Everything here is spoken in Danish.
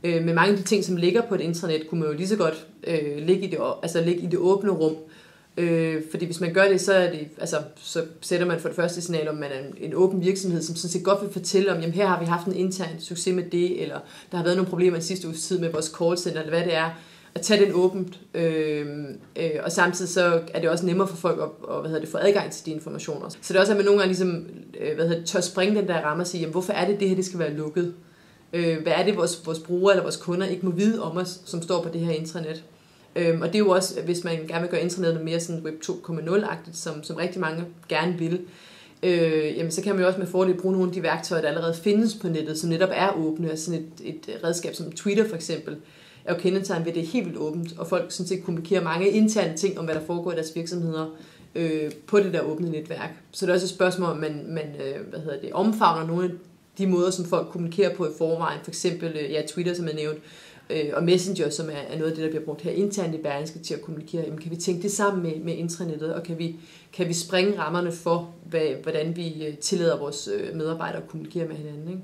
Men mange af de ting, som ligger på et intranet, kunne man jo lige så godt ligge i det åbne rum. Fordi hvis man gør det, så sætter man for det første signal, om man er en åben virksomhed, som sådan set godt vil fortælle om, jamen her har vi haft en intern succes med det, eller der har været nogle problemer i sidste uges tid med vores callcenter, eller hvad det er, at tage den åbent. Og samtidig så er det også nemmere for folk at få adgang til de informationer. Så det er også, at man nogle gange ligesom, tør springe den der ramme og sige, jamen hvorfor er det her, det skal være lukket? Hvad er det, vores brugere eller vores kunder ikke må vide om os, som står på det her intranet? Og det er jo også, hvis man gerne vil gøre intranettet mere sådan Web 2.0-agtigt, som rigtig mange gerne vil, jamen så kan man jo også med fordel bruge nogle af de værktøjer, der allerede findes på nettet, som netop er åbne. Og sådan et redskab som Twitter for eksempel, er jo kendetegnet ved, det er helt vildt åbent, og folk sådan set kommunikerer mange interne ting om, hvad der foregår i deres virksomheder på det der åbne netværk. Så det er også et spørgsmål, om man omfavner nogle af de måder, som folk kommunikerer på i forvejen, for eksempel Twitter, som er nævnt, og Messenger, som er noget af det, der bliver brugt her internt i Berlingske til at kommunikere. Jamen, kan vi tænke det sammen med intranettet, og kan vi springe rammerne for, hvordan vi tillader vores medarbejdere at kommunikere med hinanden, ikke?